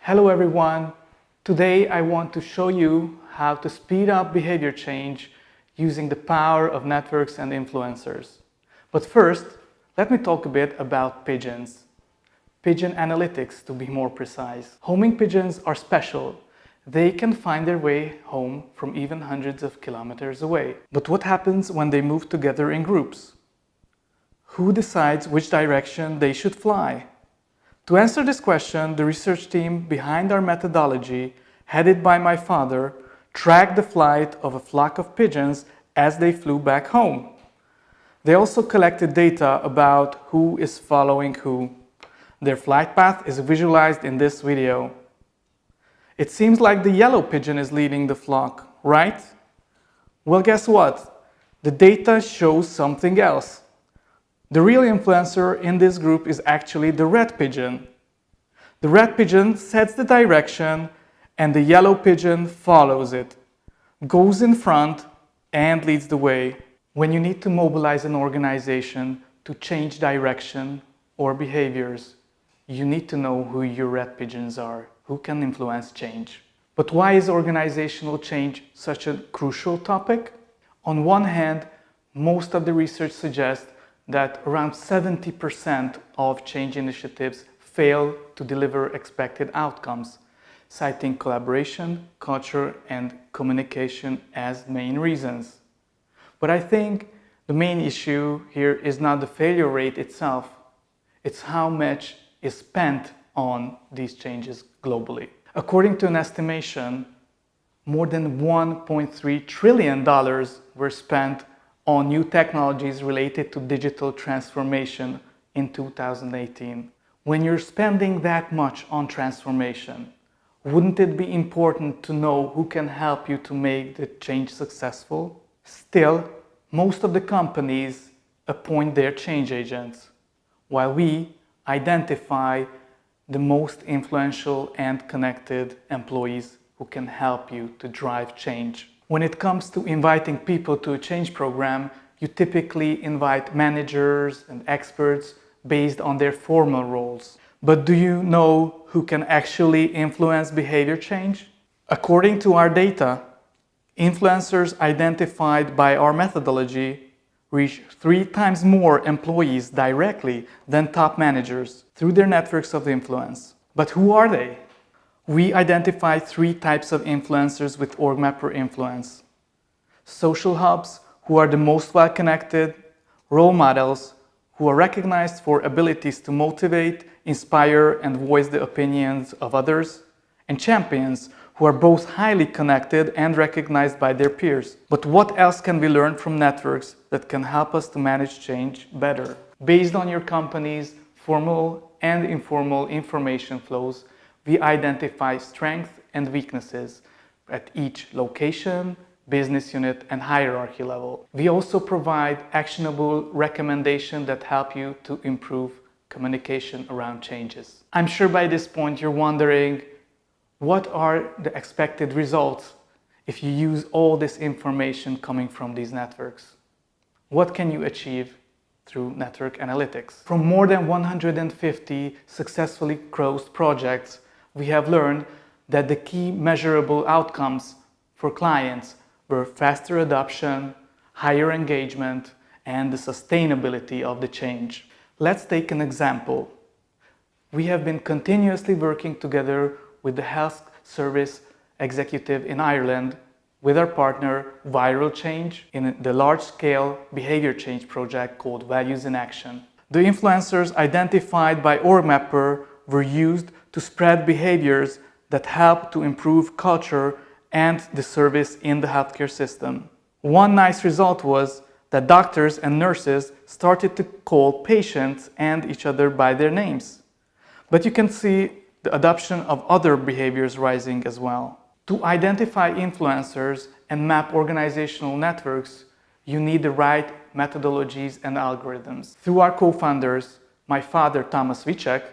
Hello everyone! Today I want to show you how to speed up behavior change using the power of networks and influencers. But first, let me talk a bit about pigeons. Pigeon analytics, to be more precise. Homing pigeons are special. They can find their way home from even hundreds of kilometers away. But what happens when they move together in groups? Who decides which direction they should fly? To answer this question, the research team behind our methodology, headed by my father, tracked the flight of a flock of pigeons as they flew back home. They also collected data about who is following who. Their flight path is visualized in this video. It seems like the yellow pigeon is leading the flock, right? Well, guess what? The data shows something else. The real influencer in this group is actually the red pigeon. The red pigeon sets the direction and the yellow pigeon follows it, goes in front and leads the way. When you need to mobilize an organization to change direction or behaviors, you need to know who your red pigeons are, who can influence change. But why is organizational change such a crucial topic? On one hand, most of the research suggests that around 70% of change initiatives fail to deliver expected outcomes, citing collaboration, culture, and communication as main reasons. But I think the main issue here is not the failure rate itself, it's how much is spent on these changes globally. According to an estimation, more than $1.3 trillion were spent on new technologies related to digital transformation in 2018. When you're spending that much on transformation, wouldn't it be important to know who can help you to make the change successful? Still, most of the companies appoint their change agents, while we identify the most influential and connected employees who can help you to drive change. When it comes to inviting people to a change program, you typically invite managers and experts based on their formal roles. But do you know who can actually influence behavior change? According to our data, influencers identified by our methodology reach 3 times more employees directly than top managers through their networks of influence. But who are they? We identify 3 types of influencers with OrgMapper influence. Social hubs, who are the most well-connected, role models, who are recognized for abilities to motivate, inspire, and voice the opinions of others, and champions, who are both highly connected and recognized by their peers. But what else can we learn from networks that can help us to manage change better? Based on your company's formal and informal information flows, we identify strengths and weaknesses at each location, business unit, and hierarchy level. We also provide actionable recommendations that help you to improve communication around changes. I'm sure by this point you're wondering, what are the expected results if you use all this information coming from these networks? What can you achieve through network analytics? From more than 150 successfully closed projects, we have learned that the key measurable outcomes for clients were faster adoption, higher engagement, and the sustainability of the change. Let's take an example. We have been continuously working together with the health service executive in Ireland with our partner Viral Change in the large-scale behavior change project called Values in Action. The influencers identified by OrgMapper were used to spread behaviors that help to improve culture and the service in the healthcare system. One nice result was that doctors and nurses started to call patients and each other by their names. But you can see the adoption of other behaviors rising as well. To identify influencers and map organizational networks, you need the right methodologies and algorithms. Through our co-founders, my father Andras Vicsek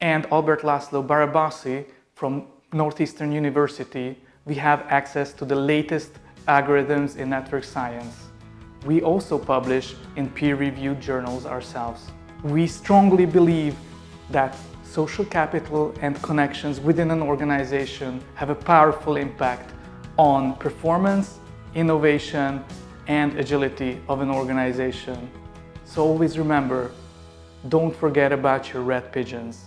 and Albert László Barabasi from Northeastern University, we have access to the latest algorithms in network science. We also publish in peer-reviewed journals ourselves. We strongly believe that social capital and connections within an organization have a powerful impact on performance, innovation, and agility of an organization. So always remember, don't forget about your red pigeons.